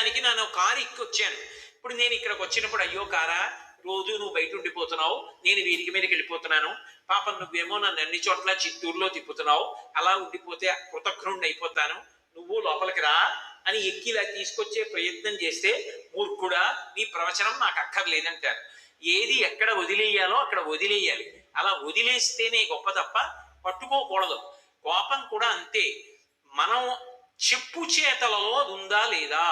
చేయడానికి నేను కారు ఎక్కి వచ్చాను. ఇప్పుడు నేను ఇక్కడికి వచ్చినప్పుడు, అయ్యో కారా, రోజు నువ్వు బయట ఉండిపోతున్నావు, నేను వీరికి మీదకి వెళ్ళిపోతున్నాను, పాపం నువ్వేమో నన్ను అన్ని చోట్ల చిత్తూరులో తిప్పుతున్నావు, అలా ఉండిపోతే కృతజ్ఞుడిని అయిపోతాను, నువ్వు లోపలికి రా అని ఎక్కి ఇలా తీసుకొచ్చే ప్రయత్నం చేస్తే, మూర్ఖుడా, నీ ప్రవచనం నాకు అక్కర్లేదంటారు. ఏది ఎక్కడ వదిలేయాలో అక్కడ వదిలేయాలి. అలా వదిలేస్తేనే గొప్ప తప్ప పట్టుకోకూడదు. కోపం కూడా అంతే. మనం చెప్పు చేతలలో అది ఉందా లేదా,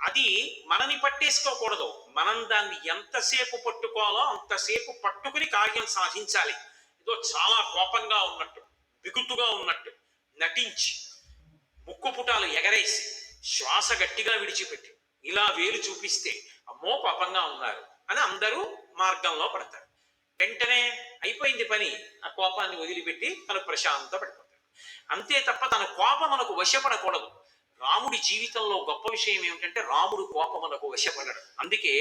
అది మనని పట్టేసుకోకూడదు. మనం దాన్ని ఎంతసేపు పట్టుకోవాలో అంతసేపు పట్టుకుని కార్యం సాధించాలి. ఏదో చాలా కోపంగా ఉన్నట్టు, బిగుతుగా ఉన్నట్టు నటించి, ముక్కు పుటాలు ఎగరేసి, శ్వాస గట్టిగా విడిచిపెట్టి ఇలా వేలు చూపిస్తే అమ్మో కోపంగా ఉన్నారు అని అందరూ మార్గంలో పడతారు. వెంటనే అయిపోయింది పని, ఆ కోపాన్ని వదిలిపెట్టి తను ప్రశాంత పడిపోతాడు. అంతే తప్ప తన కోపమునకు వశపడకూడదు. రాముడి జీవితంలో గొప్ప విషయం ఏమిటంటే రాముడు కోపమునకు వశపడడు. అందుకే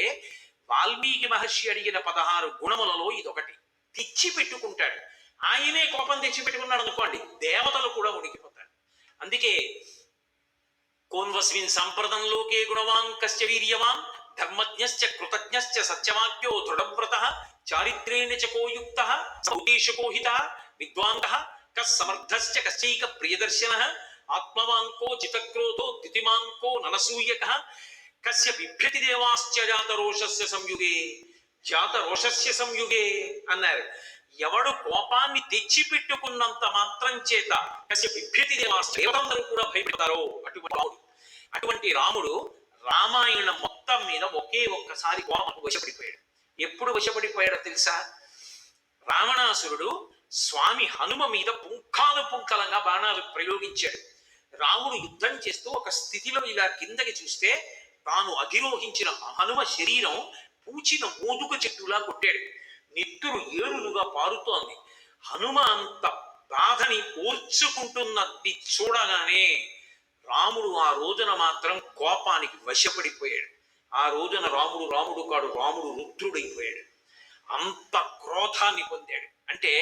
వాల్మీకి మహర్షి అడిగిన 16 గుణములలో ఇదొకటి. తెచ్చి పెట్టుకుంటాడు. ఆయనే కోపం తెచ్చి పెట్టుకున్నాడు అనుకోండి, దేవతలు కూడా ఉనికిపోతాడు. అందుకే కోన్వస్మిన్ సంప్రదంలోకే గుణవాన్ కశ్చ వీర్యవాన్ ధర్మజ్ఞశ్చ కృతజ్ఞశ్చ సత్యవాక్యో దృఢవ్రతః చారిత్రేణ చ కోయుక్తః సౌదేశకోహితః విద్వాంతః కస్సమర్థశ్చ కశ్చైక ప్రియదర్శనః ఆత్మవాంకో జితక్రోధో ద్యుతిమాంకో ననసూయకః కస్య బిభ్యతి దేవాశ్చ జాతరోషస్య సంయుగే జాతరోషస్య సంయుగే అన్నారు. ఎవడు కోపాన్ని తెచ్చిపెట్టుకున్నంత మాత్రం చేత కస్య బిభ్యతి దేవాశ్చ దేవతందరూ కూడా భయపడతారో అటువంటి రాముడు రామాయణం మొత్తం మీద ఒకే ఒక్కసారి కోపంకు వశపడిపోయాడు. ఎప్పుడు వశపడిపోయాడో తెలుసా? రావణాసురుడు స్వామి హనుమ మీద పుంఖానుపుంఖలంగా బాణాలు ప్రయోగించాడు. రాముడు యుద్ధం చేస్తూ ఒక స్థితిలో ఇలా కిందకి చూస్తే తాను అధిరోహించిన హనుమ శరీరం పూచిన మోదుక చెట్టులా కొట్టాడు. నెత్తురు ఏరులుగా పారుతోంది. హనుమ అంత బాధని ఓర్చుకుంటున్నది చూడగానే రాముడు ఆ రోజున మాత్రం కోపానికి వశపడిపోయాడు. ఆ రోజున రాముడు కాడు, రాముడు రుద్రుడైపోయాడు. అంత క్రోధాన్ని పొందాడు. అంటే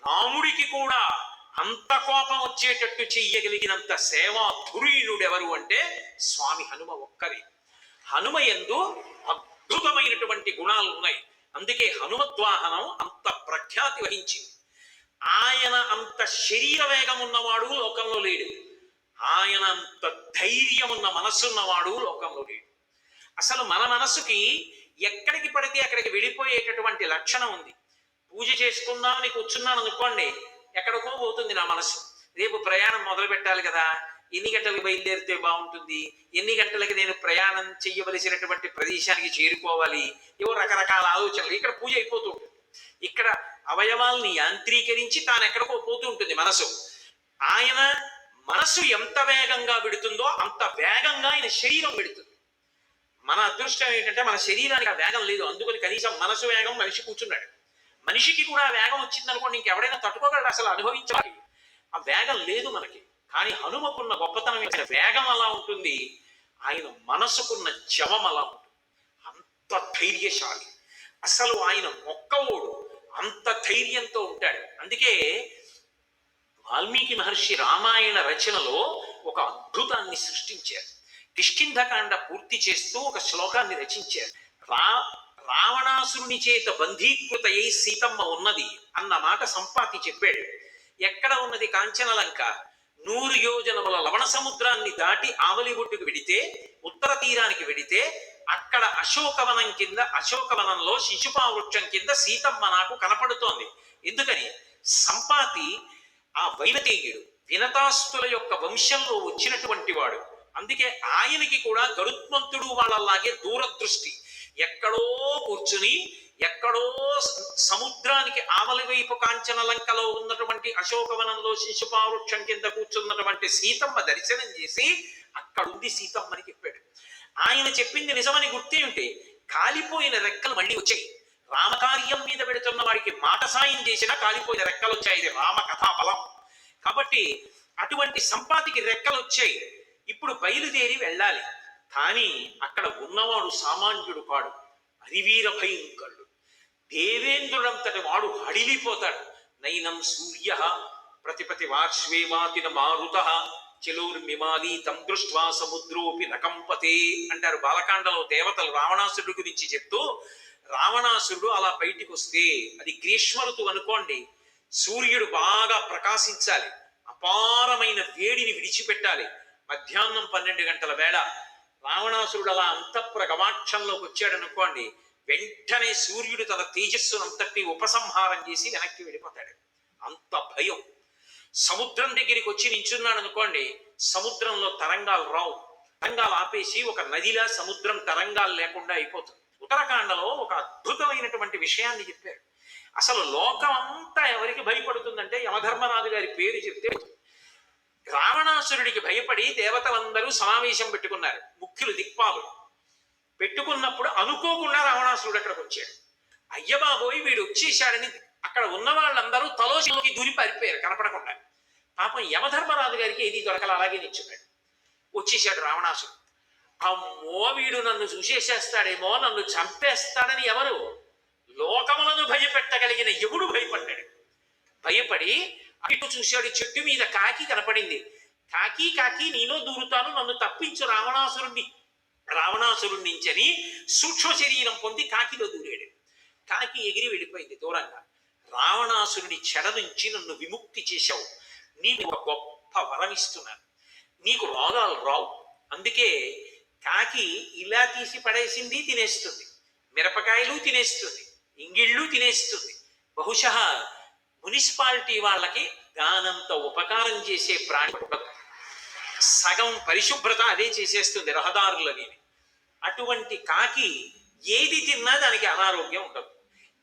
రాముడికి కూడా అంత కోపం వచ్చేటట్టు చెయ్యగలిగినంత సేవా ధురీనుడు ఎవరు అంటే స్వామి హనుమ ఒక్కరే. హనుమ యందు అద్భుతమైనటువంటి గుణాలు ఉన్నాయి. అందుకే హనుమద్వాహనం అంత ప్రఖ్యాతి వహించింది. ఆయన అంత శరీర వేగం ఉన్నవాడు లోకంలో లేడు. ఆయన అంత ధైర్యం ఉన్న మనస్సున్నవాడు లోకంలో లేడు. అసలు మన మనస్సుకి ఎక్కడికి పడితే అక్కడికి వెళ్ళిపోయేటటువంటి లక్షణం ఉంది. పూజ చేసుకుందామని కూర్చున్నాను అనుకోండి, ఎక్కడికో పోతుంది నా మనసు. రేపు ప్రయాణం మొదలు పెట్టాలి కదా, ఎన్ని గంటలకు బయలుదేరితే బాగుంటుంది, ఎన్ని గంటలకి నేను ప్రయాణం చెయ్యవలసినటువంటి ప్రదేశానికి చేరుకోవాలి, ఏవో రకరకాల ఆలోచనలు. ఇక్కడ పూజ అయిపోతూ ఉంటుంది. ఇక్కడ అవయవాల్ని యాంత్రీకరించి తాను ఎక్కడికో పోతూ ఉంటుంది మనసు. ఆయన మనసు ఎంత వేగంగా విడుతుందో అంత వేగంగా ఆయన శరీరం విడుతుంది. మన అదృష్టం ఏంటంటే మన శరీరానికి ఆ వేగం లేదు. అందుకని కనీసం మనసు వేగం మనిషి కూర్చున్నాడు. మనిషికి కూడా వేగం వచ్చిందనుకోండి, ఇంకెవడైనా తట్టుకోగలడు, అసలు అనుభవించాలి. ఆ వేగం లేదు మనకి. కానీ హనుమకున్న గొప్పతనం ఏంటంటే వేగం అలా ఉంటుంది, ఆయన మనసుకున్న జవం అలా ఉంటుంది. అంత ధైర్యశాలి. అసలు ఆయన ఒక్కవోడు అంత ధైర్యంతో ఉంటాడు. అందుకే వాల్మీకి మహర్షి రామాయణ రచనలో ఒక అద్భుతాన్ని సృష్టించారు. కిష్కింధకాండ పూర్తి చేస్తూ ఒక శ్లోకాన్ని రచించారు. రావణాసురుని చేత బంధీకృతయ్యి సీతమ్మ ఉన్నది అన్న మాట సంపాతి చెప్పాడు. ఎక్కడ ఉన్నది కాంచనలంక? 100 యోజనముల లవణ సముద్రాన్ని దాటి ఆవలి ఒడ్డుకు వెడితే, ఉత్తర తీరానికి వెడితే, అక్కడ అశోకవనం కింద, అశోకవనంలో శిశుపా వృక్షం కింద సీతమ్మ నాకు కనపడుతోంది. ఎందుకని? సంపాతి ఆ వైనతేయుడు వినతాస్తుల యొక్క వంశంలో వచ్చినటువంటి వాడు. అందుకే ఆయనకి కూడా గరుత్మంతుడు వాళ్ళలాగే దూరదృష్టి. ఎక్కడో కూర్చుని, ఎక్కడో సముద్రానికి ఆవలి వైపు కాంచనలంకలో ఉన్నటువంటి అశోకవనంలో శిశుపావృక్షం కింద కూర్చున్నటువంటి సీతమ్మ దర్శనం చేసి అక్కడుంది సీతమ్మని చెప్పాడు. ఆయన చెప్పింది నిజమని గుర్తేమిటి? కాలిపోయిన రెక్కలు మళ్ళీ వచ్చాయి. రామకార్యం మీద పెడుతున్న వాడికి మాట సాయం చేసినా కాలిపోయిన రెక్కలు వచ్చాయి. ఇది రామ కథా బలం. కాబట్టి అటువంటి సంపాతికి రెక్కలు వచ్చాయి. ఇప్పుడు బయలుదేరి వెళ్ళాలి. కానీ అక్కడ ఉన్నవాడు సామాన్యుడు కాడు, అరివీర భయంకరుడు. దేవేంద్రుడంతటి వాడు హడిలిపోతాడు. నైనం సూర్య ప్రతిపతి వార్ష్వేవాతిన మారుత చెలోర్మిమాలి తం దృష్ట్వా సముద్రోపి నకంపతే అంటారు బాలకాండలో దేవతలు రావణాసురుడి గురించి చెప్తూ. రావణాసురుడు అలా బయటికి వస్తే అది గ్రీష్మ ఋతువు అనుకోండి, సూర్యుడు బాగా ప్రకాశించాలి, అపారమైన వేడిని విడిచిపెట్టాలి. మధ్యాహ్నం 12 గంటల వేళ రావణాసురుడు అలా అంతఃపుర గవాక్షంలోకి వచ్చాడు అనుకోండి, వెంటనే సూర్యుడు తన తేజస్సునంతటి ఉపసంహారం చేసి వెనక్కి వెళ్ళిపోతాడు. అంత భయం. సముద్రం దగ్గరికి వచ్చి నించున్నాడు అనుకోండి, సముద్రంలో తరంగాలు రావు. తరంగాలు ఆపేసి ఒక నదిలా సముద్రం తరంగాలు లేకుండా అయిపోతుంది. ఉత్తరాఖండలో ఒక అద్భుతమైనటువంటి విషయాన్ని చెప్పారు. అసలు లోకం అంతా ఎవరికి భయపడుతుందంటే యమధర్మరాజు గారి పేరు చెప్తే. రావణాసురుడికి భయపడి దేవతలందరూ సమావేశం పెట్టుకున్నారు, ముఖ్యులు దిక్పాలు పెట్టుకున్నప్పుడు అనుకోకుండా రావణాసురుడు అక్కడికి వచ్చాడు. అయ్యబాబోయ్ వీడు వచ్చేసాడని అక్కడ ఉన్న వాళ్ళందరూ తలోలోకి దూరి పారిపోయారు కనపడకుండా. పాపం యమధర్మరాజు గారికి ఏది దొరకల, అలాగే నిల్చున్నాడు. వచ్చేసాడు రావణాసురుడు. అమ్మో వీడు నన్ను చూసేసేస్తాడేమో, నన్ను చంపేస్తాడని ఎవరు? లోకములను భయపెట్టగలిగిన యముడు భయపడ్డాడు. భయపడి అటు చూశాడు, చెట్టు మీద కాకి కనపడింది. కాకి కాకి నీలో దూరుతాను, నన్ను తప్పించు రావణాసురుడి నుంచని సూక్ష్మ శరీరం పొంది కాకిలో దూరాడు. కాకి ఎగిరి వెళ్ళిపోయింది దూరంగా. రావణాసురుడి చెడ నుంచి నన్ను విముక్తి చేశావు, నీకు ఒక గొప్ప వరం ఇస్తున్నాను, నీకు రోగాలు రావు. అందుకే కాకి ఇలా తీసి పడేసింది తినేస్తుంది, మిరపకాయలు తినేస్తుంది, ఇంగిళ్ళు తినేస్తుంది. బహుశా మున్సిపాలిటీ వాళ్ళకి దానంత ఉపకారం చేసే ప్రాణి ఉండదు. సగం పరిశుభ్రత అదే చేసేస్తుంది రహదారులని. అటువంటి కాకి ఏది తిన్నా దానికి అనారోగ్యం ఉండదు.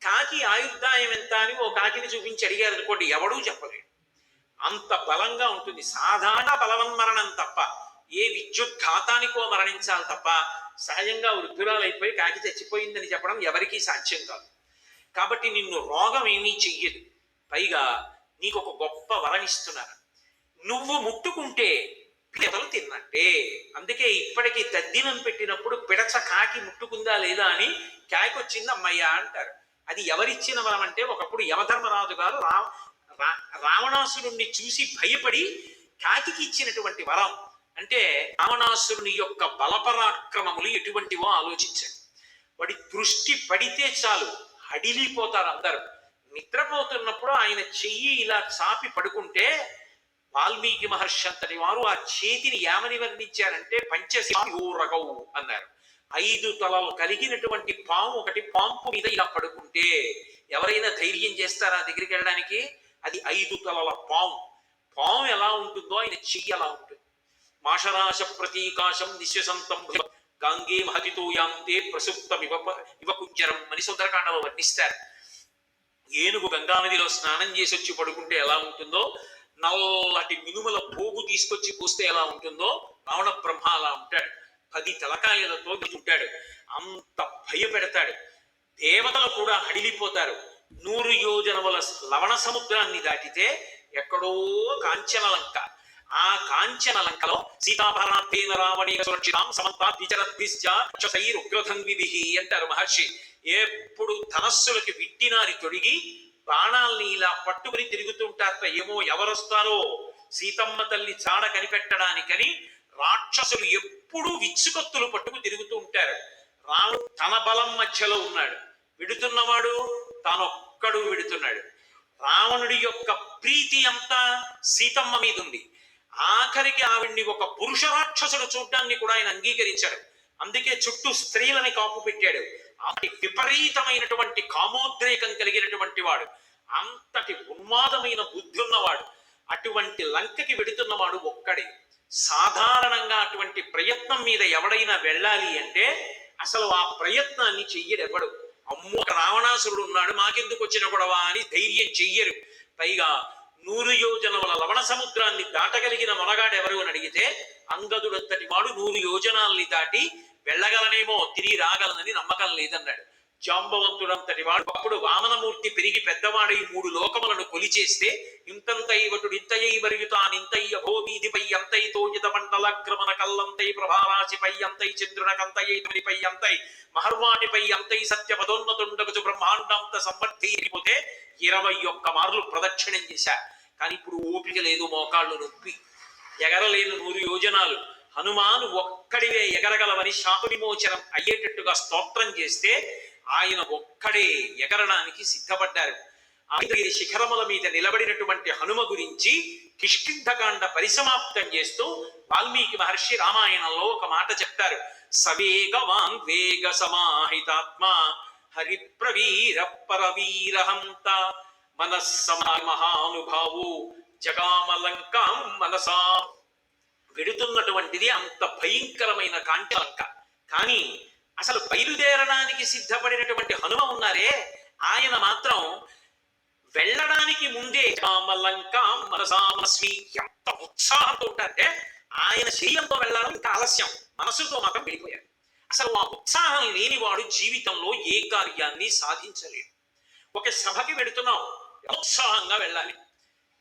కాకి ఆయుర్దాయం ఎంత అని ఓ కాకిని చూపించి అడిగారు అనుకోండి, ఎవడూ చెప్పలేడు. అంత బలంగా ఉంటుంది. సాధారణ బలవన్మరణం తప్ప, ఏ విద్యుద్ఘాతానికో మరణించాలి తప్ప సహజంగా వృద్ధురాలైపోయి కాకి చచ్చిపోయిందని చెప్పడం ఎవరికీ సాధ్యం కాదు. కాబట్టి నిన్ను రోగం ఏమీ చెయ్యదు. పైగా నీకు ఒక గొప్ప వరం ఇస్తున్నాను, నువ్వు ముట్టుకుంటే పిడతలు తిన్నట్టే. అందుకే ఇప్పటికీ తద్దినం పెట్టినప్పుడు పిడచ కాకి ముట్టుకుందా లేదా అని కాకి వచ్చింది అమ్మయ్య అంటారు. అది ఎవరిచ్చిన వరం అంటే, ఒకప్పుడు యమధర్మరాజు గారు రావణాసురుణ్ణి చూసి భయపడి కాకి ఇచ్చినటువంటి వరం. అంటే రావణాసురుని యొక్క బలపరాక్రమములు ఎటువంటివో ఆలోచించండి. వాడి దృష్టి పడితే చాలు హడిలిపోతారు అందరూ. నిద్రపోతున్నప్పుడు ఆయన చెయ్యి ఇలా చాపి పడుకుంటే వాల్మీకి మహర్షి అంతటి వారు ఆ చేతిని ఏమని వర్ణించారంటే పంచశీరగౌ అన్నారు. 5 తలలు కలిగినటువంటి పాము ఒకటి పాంపు మీద ఇలా పడుకుంటే ఎవరైనా ధైర్యం చేస్తారా దగ్గరికి వెళ్ళడానికి? అది 5 తలల పాము. పాము ఎలా ఉంటుందో ఆయన చెయ్యి అలా ఉంటుంది. మాషరాశ ప్రతీకాశం నిశ్వసంతం గాంగే మహతితో యాంతే ప్రసుప్తం ఇవ కుంజరం అని సుందరకాండలో వర్ణిస్తారు. ఏనుగు గంగానదిలో స్నానం చేసి వచ్చి పడుకుంటే ఎలా ఉంటుందో, నల్లటి మినుముల పోగు తీసుకొచ్చి పోస్తే ఎలా ఉంటుందో, రావణ బ్రహ్మ అలా ఉంటాడు. 10 తలకాయలతో ఉంటాడు. అంత భయపెడతాడు. దేవతలు కూడా హడిలిపోతారు. 100 యోజనముల లవణ సముద్రాన్ని దాటితే ఎక్కడో కాంచనలంక. ఆ కాంచనలంకలో సీతాభరణార్థేన రావణేన సురక్షితాం సమంతాద్విచరద్భిశ్చైరుగ్రధన్విభిః అంటారు మహర్షి. ఎప్పుడు ధనస్సులకి విట్టినారి తొడిగి బాణాల్ని ఇలా పట్టుకుని తిరుగుతుంటారట. ఏమో ఎవరొస్తారో సీతమ్మ తల్లి చాడ కనిపెట్టడానికని రాక్షసులు ఎప్పుడూ విచ్చుకత్తులు పట్టుకు తిరుగుతూ ఉంటారు. రాముడు తన బలం మధ్యలో ఉన్నాడు, విడుతున్నవాడు తానొక్కడు విడుతున్నాడు. రావణుడి యొక్క ప్రీతి అంతా సీతమ్మ మీద ఉంది. ఆఖరికి ఆవిడ్ని ఒక పురుష రాక్షసుడు చూడ్డాన్ని కూడా ఆయన అంగీకరించాడు. అందుకే చుట్టూ స్త్రీలని కాపు పెట్టాడు. విపరీతమైనటువంటి కామోద్రేకం కలిగినటువంటి వాడు, అంతటి ఉన్మాదమైన బుద్ధి ఉన్నవాడు. అటువంటి లంకకి వెడుతున్నవాడు ఒక్కడే. సాధారణంగా అటువంటి ప్రయత్నం మీద ఎవడైనా వెళ్ళాలి అంటే అసలు ఆ ప్రయత్నాన్ని చెయ్యడెవడు. అమ్మో రావణాసురుడు ఉన్నాడు మాకెందుకు వచ్చిన గొడవ అని ధైర్యం చెయ్యరు. పైగా 100 యోజనముల లవణ సముద్రాన్ని దాటగలిగిన మొనగాడెవరు అని అడిగితే అంగదుడంతటి వాడు 100 యోజనాల్ని దాటి వెళ్ళగలనేమో, తిరిగి రాగలనని నమ్మకం లేదన్నాడు. జాంబవంతుడంతటి వాడు అప్పుడు వామనమూర్తి పెరిగి పెద్దవాడు ఈ 3 లోకములను కొలిచేస్తే ఇంతంతైవటుడు ఇంతయై వరుగుతానింతయ్య భోవీధిపై అంతై తోజిత మండల క్రమణ కల్లంతై ప్రభారాశిపై అంతై చంద్రునకంతయై ధ్వనిపై అంతై మహర్వాటిపై అంతై సత్య పదోన్నతుండగచు బ్రహ్మాండంత సంవర్ధీరిపోతే 21 మార్లు ప్రదక్షిణం చేశారు. కానీ ఇప్పుడు ఓపిక లేదు, మోకాళ్ళు నొప్పి. ఎగరలేని 100 యోజనాలు హనుమాను ఒక్కడివే ఎగరగలవని శాప విమోచనం అయ్యేటట్టుగా స్తోత్రం చేస్తే ఆయన ఒక్కడే ఎగరడానికి సిద్ధపడ్డారు. ఆయుధగిరి శిఖరముల మీద నిలబడినటువంటి హనుమ గురించి కిష్కింధకాండ పరిసమాప్తం చేస్తూ వాల్మీకి మహర్షి రామాయణంలో ఒక మాట చెప్తారు. సవేగవాన్ వేగ సమాహితాత్మ హరిప్రవీర పరవీరహంత మనస్సమా మహానుభావు జగామలంకాం మనసా. వెడుతున్నటువంటిది అంత భయంకరమైన కాంటి లంక. కానీ అసలు బయలుదేరడానికి సిద్ధపడినటువంటి హనుమ ఉన్నారే, ఆయన మాత్రం వెళ్ళడానికి ముందే రామలంకాం మనసామస్మి ఎంత ఉత్సాహంతో ఉంటారంటే ఆయన శరీరంతో వెళ్ళడం ఇంకా ఆలస్యం, మనసుతో మాత్రం వెళ్ళిపోయారు. అసలు ఆ ఉత్సాహం లేనివాడు జీవితంలో ఏ కార్యాన్ని సాధించలేడు. ఒక సభకి వెడుతున్నాం, ఉత్సాహంగా వెళ్ళాలి.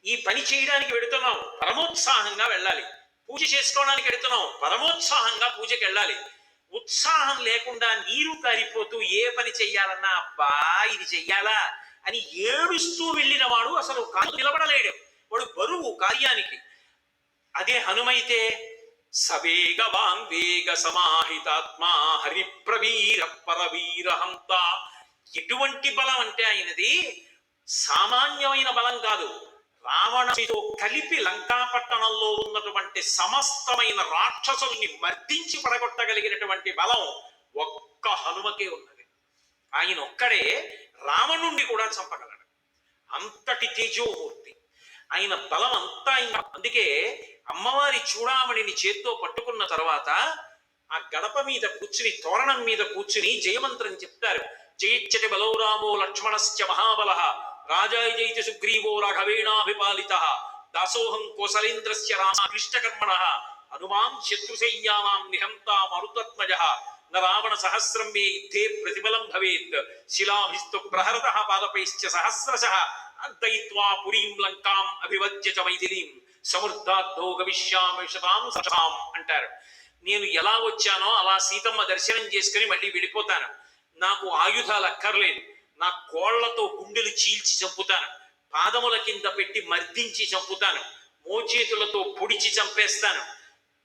ఈ పని చేయడానికి వెడుతున్నాం, పరమోత్సాహంగా వెళ్ళాలి. పూజ చేసుకోవడానికి వెడుతున్నాం, పరమోత్సాహంగా పూజకి వెళ్ళాలి. ఉత్సాహం లేకుండా నీరు కారిపోతూ ఏ పని చెయ్యాలన్నా అబ్బా ఇది చెయ్యాలా అని ఏడుస్తూ వెళ్ళిన వాడు అసలు నిలబడలేడు, వాడు బరువు కార్యానికి. అదే హనుమైతే సవేగవాన్ వేగ సమాహితాత్మ హరిప్రవీర పరవీరహంత. ఎటువంటి బలం అంటే ఆయనది సామాన్యమైన బలం కాదు. రావణుడితో కలిపి లంకాపట్టణంలో ఉన్నటువంటి సమస్తమైన రాక్షసుల్ని మర్దించి పడగొట్టగలిగినటువంటి బలం ఒక్క హనుమకే ఉన్నది. ఆయన ఒక్కడే రావణుణ్ణి కూడా చంపగలడు, అంతటి తేజోమూర్తి ఆయన. బలం అంతా అందుకే అమ్మవారి చూడామణిని చేత్తో పట్టుకున్న తర్వాత ఆ గడప మీద కూర్చుని, తోరణం మీద కూర్చుని జయమంత్రం చెప్తారు. జయచ్చటి బలో రామో లక్ష్మణశ్చ మహాబల రాజాయ జైతి సుగ్రీవో రాఘవేణాభిపాలిత దాసోహం కోసలేంద్రస్య రామకృష్ణకర్మణ హనుమాన్ శత్రుసైన్యానాం నిహంతా మరుతత్మజ న రావణ సహస్రం మే యుద్ధే ప్రతిఫలం భవేత్ శిలాభిస్తు ప్రహరత పాదపైశ్చ సహస్రశః అర్దయిత్వా పురీం లంకాం అభివజ్య చ మైథిలీం సమృద్ధార్థో గమిష్యామి శతాం శతాం అంటారు. నేను ఎలా వచ్చానో అలా సీతమ్మ దర్శనం చేసుకుని మళ్ళీ వెళ్ళిపోతాను. నాకు ఆయుధాలు అక్కర్లేదు, నా కోళ్లతో గుండెలు చీల్చి చంపుతాను, పాదముల కింద పెట్టి మర్దించి చంపుతాను, మోచేతులతో పొడిచి చంపేస్తాను,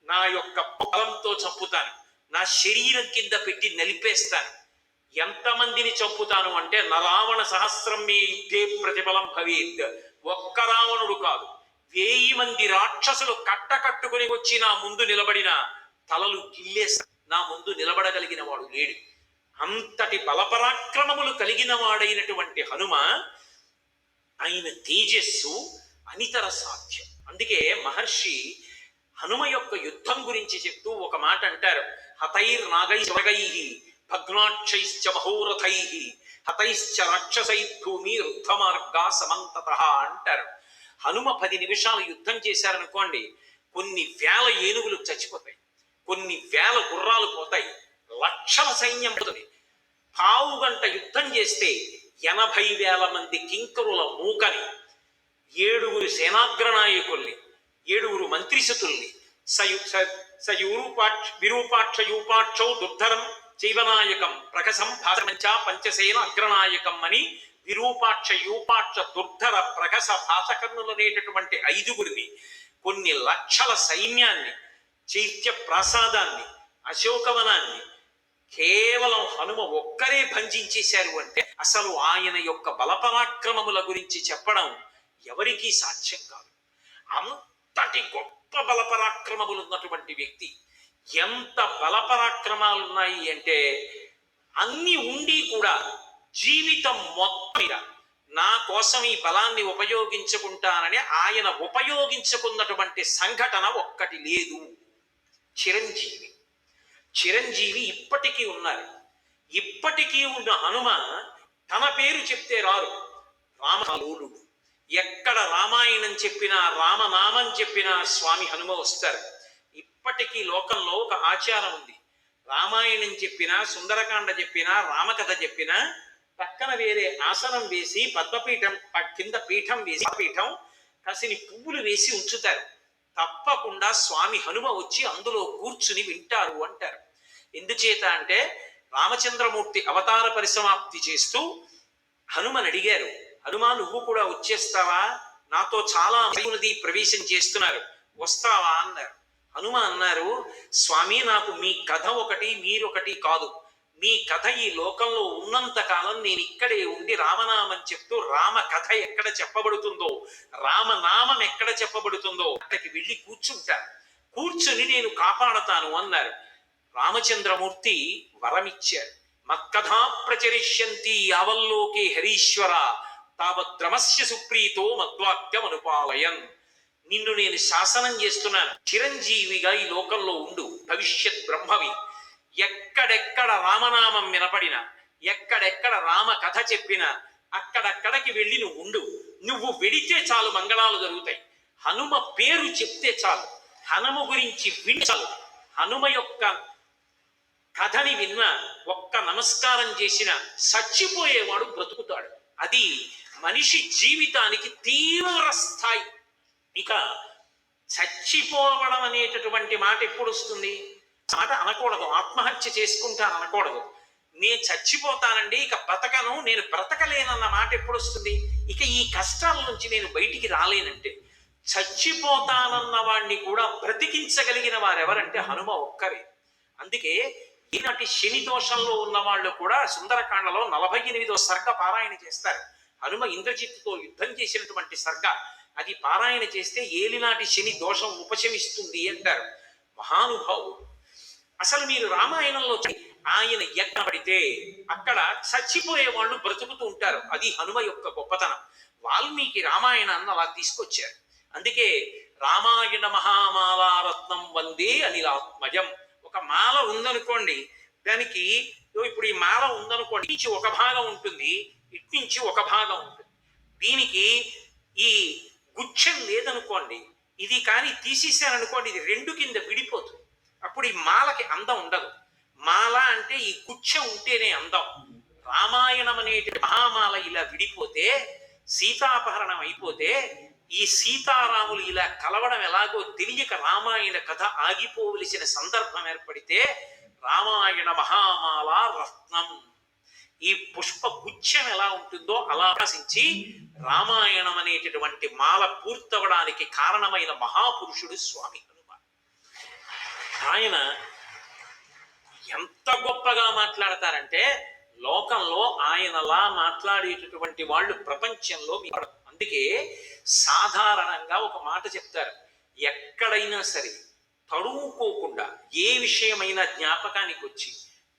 నా యొక్క బలంతో చంపుతాను, నా శరీరం కింద పెట్టి నలిపేస్తాను. ఎంతమందిని చంపుతాను అంటే నరావణ సహస్రం మే యుద్ధే ప్రతిఫలం భవేత్. ఒక్క రావణుడు కాదు, 1000 మంది రాక్షసులు కట్టకట్టుకుని వచ్చి నా ముందు నిలబడిన తలలు గిల్లేస్తా. నా ముందు నిలబడగలిగిన వాడు లేడు. అంతటి బలపరాక్రమములు కలిగిన వాడైనటువంటి హనుమ, ఆయన తేజస్సు అనితర సాధ్యం. అందుకే మహర్షి హనుమ యొక్క యుద్ధం గురించి చెప్తూ ఒక మాట అంటారు. హతైర్ నాగై భగ్నాక్షైశ్చ మహోరథై హతైశ్చ రాక్షసై భూమి రుద్ధమార్గా సమంతత అంటారు. హనుమ 10 నిమిషాలు యుద్ధం చేశారనుకోండి, కొన్ని వేల ఏనుగులు చచ్చిపోతాయి, కొన్ని వేల గుర్రాలు పోతాయి, లక్షల సైన్యం పోతుంది. పావు గంట యుద్ధం చేస్తే 80,000 మంది కింకరుల మూకని, 7 సేనాగ్రనాయకుల్ని, 7 మంత్రిశతుల్ని విరూపాక్ష యూపాక్షౌ దుర్ధరం చైవనాయకం ప్రకసం భాసమంచ పంచసేన అగ్రనాయకం అని విరూపాక్ష యూపాక్ష దుర్ధర ప్రకస భాసకర్ణులనేటటువంటి 5గురిని, కొన్ని లక్షల సైన్యాన్ని, చైత్య ప్రాసాదాన్ని, అశోకవనాన్ని కేవలం హనుమ ఒక్కరే భంజించేశారు అంటే అసలు ఆయన యొక్క బలపరాక్రమముల గురించి చెప్పడం ఎవరికీ సాధ్యం కాదు. అంతటి గొప్ప బలపరాక్రమములు ఉన్నటువంటి వ్యక్తి. ఎంత బలపరాక్రమాలు ఉన్నాయి అంటే అన్ని ఉండి కూడా జీవితం మొత్తం నా కోసం ఈ బలాన్ని ఉపయోగించుకుంటానని ఆయన ఉపయోగించుకున్నటువంటి సంఘటన ఒక్కటి లేదు. చిరంజీవి. చిరంజీవి ఇప్పటికీ ఉన్నారు. ఇప్పటికీ ఉన్న హనుమ తన పేరు చెప్తే రారు, రామలోలుడు. ఎక్కడ రామాయణం చెప్పినా, రామనామం చెప్పినా స్వామి హనుమ వస్తారు. ఇప్పటికీ లోకంలో ఒక ఆచారం ఉంది. రామాయణం చెప్పినా, సుందరకాండ చెప్పినా, రామకథ చెప్పినా పక్కన వేరే ఆసనం వేసి పద్మపీఠం కింద పీఠం వేసి పీఠం కాసిని పువ్వులు వేసి ఉంచుతారు. తప్పకుండా స్వామి హనుమ వచ్చి అందులో కూర్చుని వింటారు అంటారు. ఎందుచేత అంటే రామచంద్రమూర్తి అవతార పరిసమాప్తి చేస్తూ హనుమని అడిగారు, హనుమ నువ్వు కూడా వచ్చేస్తావా, నాతో చాలా నది ప్రవేశం చేస్తున్నారు, వస్తావా అన్నారు. హనుమ అన్నారు, స్వామి నాకు మీ కథ ఒకటి మీరొకటి కాదు. మీ కథ ఈ లోకంలో ఉన్నంత కాలం నేను ఇక్కడే ఉండి రామనామం చెప్తూ రామ కథ ఎక్కడ చెప్పబడుతుందో, రామనామం ఎక్కడ చెప్పబడుతుందో అక్కడికి వెళ్ళి కూర్చుంటా, కూర్చుని నేను కాపాడతాను అన్నారు. రామచంద్రమూర్తి వరమిచ్చారు. మత్కథా ప్రచరిష్యంతి యావల్లోకే హరీశ్వర తావద్రమస్య సుప్రీతో మద్వాక్యం అనుపాలయన్. నిన్ను నేను శాసనం చేస్తున్నాను, చిరంజీవిగా ఈ లోకంలో ఉండు, భవిష్యత్ బ్రహ్మవి. ఎక్కడెక్కడ రామనామం వినపడినా, ఎక్కడెక్కడ రామ కథ చెప్పినా అక్కడక్కడికి వెళ్ళి నువ్వు ఉండు. నువ్వు వెడితే చాలు మంగళాలు జరుగుతాయి. హనుమ పేరు చెప్తే చాలు, హనుమ గురించి విని చాలు, హనుమ యొక్క కథని విన్న, ఒక్క నమస్కారం చేసిన చచ్చిపోయేవాడు బ్రతుకుతాడు. అది మనిషి జీవితానికి తీవ్ర స్థాయి. ఇక చచ్చిపోవడం అనేటటువంటి మాట ఎప్పుడు వస్తుంది? మాట అనకూడదు. ఆత్మహత్య చేసుకుంటాను అనకూడదు. నేను చచ్చిపోతానండి, ఇక బ్రతకను, నేను బ్రతకలేనన్న మాట ఎప్పుడు వస్తుంది? ఇక ఈ కష్టాల నుంచి నేను బయటికి రాలేనంటే. చచ్చిపోతానన్న వాడిని కూడా బ్రతికించగలిగిన వారెవరంటే హనుమ ఒక్కరే. అందుకే ఈనాటి శని దోషంలో ఉన్న వాళ్ళు కూడా సుందరకాండలో 48వ సర్గ పారాయణ చేస్తారు. హనుమ ఇంద్రజిత్తుతో యుద్ధం చేసినటువంటి సర్గ. అది పారాయణ చేస్తే ఏలినాటి శని దోషం ఉపశమిస్తుంది అంటారు మహానుభావుడు. అసలు మీరు రామాయణంలో ఆయన ఎక్కడ పడితే అక్కడ చచ్చిపోయే వాళ్ళు బ్రతుకుతూ ఉంటారు. అది హనుమ యొక్క గొప్పతనం. వాల్మీకి రామాయణాన్ని అలా తీసుకొచ్చారు. అందుకే రామాయణ మహామాలారత్నం వందే అనిలాత్మజం. ఒక మాల ఉందనుకోండి, దానికి ఇప్పుడు ఈ మాల ఉందనుకోండి, ఇటు ఒక భాగం ఉంటుంది, ఇటు నుంచి ఒక భాగం ఉంటుంది. దీనికి ఈ గుచ్చం లేదనుకోండి, ఇది కానీ తీసేసారనుకోండి, ఇది రెండు కింద విడిపోతుంది. అప్పుడు ఈ మాలకి అందం ఉండదు. మాల అంటే ఈ గుచ్చం ఉంటేనే అందం. రామాయణం అనేటి మహామాల ఇలా విడిపోతే, సీతాపహరణం అయిపోతే, ఈ సీతారాములు ఇలా కలవడం ఎలాగో తెలియక రామాయణ కథ ఆగిపోవలసిన సందర్భం ఏర్పడితే రామాయణ మహామాల రత్నం, ఈ పుష్ప గుచ్చం ఎలా ఉంటుందో అలా ఆకర్షించి రామాయణం అనేటటువంటి మాల పూర్తవడానికి కారణమైన మహాపురుషుడు స్వామి హనుమ. ఆయన ఎంత గొప్పగా మాట్లాడతారంటే లోకంలో ఆయనలా మాట్లాడేటటువంటి వాళ్ళు ప్రపంచంలో. అందుకే సాధారణంగా ఒక మాట చెప్తారు, ఎక్కడైనా సరే తడువుకోకుండా ఏ విషయమైనా జ్ఞాపకానికి వచ్చి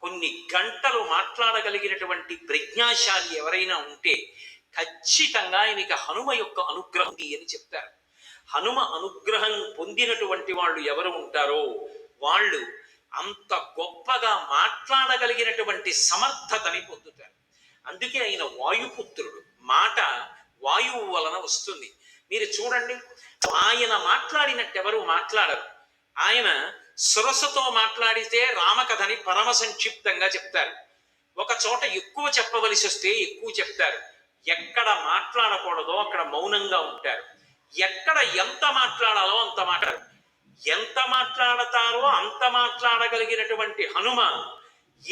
కొన్ని గంటలు మాట్లాడగలిగినటువంటి ప్రజ్ఞాశాలి ఎవరైనా ఉంటే ఖచ్చితంగా ఆయనకి హనుమ యొక్క అనుగ్రహం అని చెప్తారు. హనుమ అనుగ్రహం పొందినటువంటి వాళ్ళు ఎవరు ఉంటారో వాళ్ళు అంత గొప్పగా మాట్లాడగలిగినటువంటి సమర్థతని పొందుతారు. అందుకే ఆయన వాయుపుత్రుడు. మాట వాయువు వలన వస్తుంది. మీరు చూడండి, ఆయన మాట్లాడినట్టు ఎవరు మాట్లాడరు. ఆయన సురసతో మాట్లాడితే రామకథని పరమ సంక్షిప్తంగా చెప్తారు. ఒక చోట ఎక్కువ చెప్పవలసి వస్తే ఎక్కువ చెప్తారు. ఎక్కడ మాట్లాడకూడదో అక్కడ మౌనంగా ఉంటారు. ఎక్కడ ఎంత మాట్లాడాలో అంత మాట్లాడారు. ఎంత మాట్లాడతారో అంత మాట్లాడగలిగినటువంటి హనుమ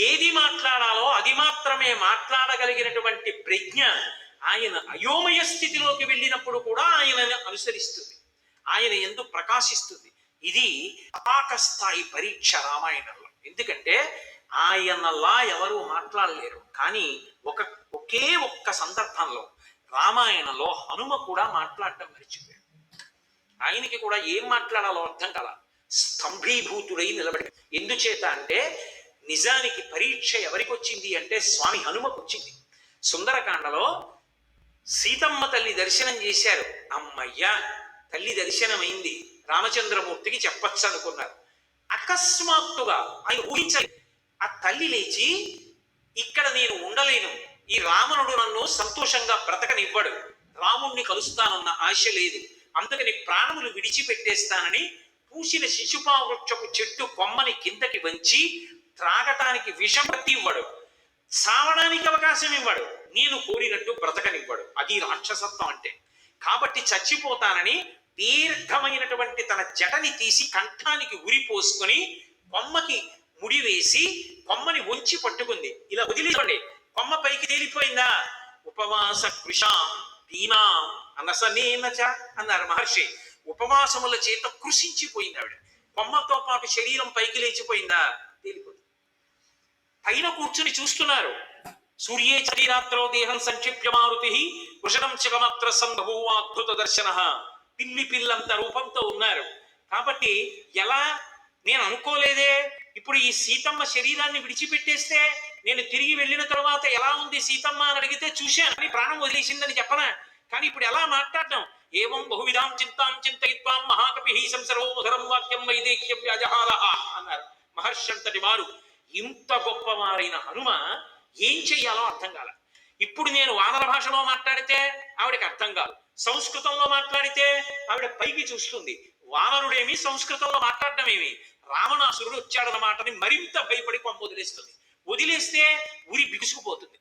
ఏది మాట్లాడాలో అది మాత్రమే మాట్లాడగలిగినటువంటి ప్రజ్ఞ ఆయన అయోమయ స్థితిలోకి వెళ్ళినప్పుడు కూడా ఆయనను అనుసరిస్తుంది, ఆయన యందు ప్రకాశిస్తుంది. ఇది అపాక స్థాయి పరీక్ష రామాయణంలో. ఎందుకంటే ఆయనలా ఎవరు మాట్లాడలేరు. కానీ ఒకే ఒక్క సందర్భంలో రామాయణంలో హనుమ కూడా మాట్లాడటం మర్చిపోయాడు. ఆయనకి కూడా ఏం మాట్లాడాలో అర్థం కాల, స్తంభీభూతుడై నిలబడి. ఎందుచేత అంటే నిజానికి పరీక్ష ఎవరికి వచ్చింది అంటే స్వామి హనుమకు వచ్చింది. సుందరకాండలో సీతమ్మ తల్లి దర్శనం చేశారు. అమ్మయ్యా, తల్లి దర్శనమైంది, రామచంద్రమూర్తికి చెప్పచ్చు అనుకున్నారు. అకస్మాత్తుగా ఆయన ఊహించాలి, ఆ తల్లి లేచి ఇక్కడ నేను ఉండలేను, ఈ రావణుడు నన్ను సంతోషంగా బ్రతకనివ్వడు, రాముణ్ణి కలుస్తానన్న ఆశ లేదు, అందుకని ప్రాణములు విడిచిపెట్టేస్తానని పూసిన శిశుపావృక్షపు చెట్టు కొమ్మని కిందకి వంచి త్రాగటానికి విషం ఇవ్వడు, చావడానికి అవకాశం ఇవ్వడు, నేను కోరినట్టు బ్రతకనివ్వడు. అది రాక్షసత్వం అంటే. కాబట్టి చచ్చిపోతానని దీర్ఘమైనటువంటి తన జటని తీసి కంఠానికి ఉరిపోసుకొని కొమ్మకి ముడి వేసి కొమ్మని వంచి పట్టుకుంది. ఇలా వదిలేయండి, కొమ్మ పైకి తేలిపోయిందా? ఉపవాస కృషాం దీనాం అనసనేనచ అన్నారు మహర్షి. ఉపవాసముల చేత కృషించిపోయింది ఆవిడ. కొమ్మతో పాటు శరీరం పైకి లేచిపోయిందా? తేలిపోతుంది. పైన కూర్చుని చూస్తున్నారు. సూర్యే చరిరాత్రో దేహం సంక్షిప్య మారుతి వృషణం చకమాత్ర సంభవో అద్భుత దర్శన. పిల్లి పిల్లంత రూపంతో ఉన్నారు. కాబట్టి ఎలా, నేను అనుకోలేదే, ఇప్పుడు ఈ సీతమ్మ శరీరాన్ని విడిచిపెట్టేస్తే నేను తిరిగి వెళ్ళిన తర్వాత ఎలా ఉంది సీతమ్మ అని అడిగితే చూశాను అని ప్రాణం వదిలేసిందని చెప్పనా? కానీ ఇప్పుడు ఎలా మాట్లాడడం? ఏవం బహువిధాం చింతాం చింతయిత్వాం మహాకపి సంసరో మధురం వాక్యం వైదేహ్యం వ్యాజహార అన్నారు మహర్షి అంతటి వారు. ఇంత గొప్పవారైన హనుమ ఏం చెయ్యాలో అర్థం కాల. ఇప్పుడు నేను వానర భాషలో మాట్లాడితే ఆవిడకి అర్థం కాదు, సంస్కృతంలో మాట్లాడితే ఆవిడ పైకి చూస్తుంది. వానరుడేమి, సంస్కృతంలో మాట్లాడటం ఏమి? రావణాసురుడు వచ్చాడన్న మాటని మరింత భయపడి పంప వదిలేస్తుంది. వదిలేస్తే ఉరి బిగుసుకుపోతుంది.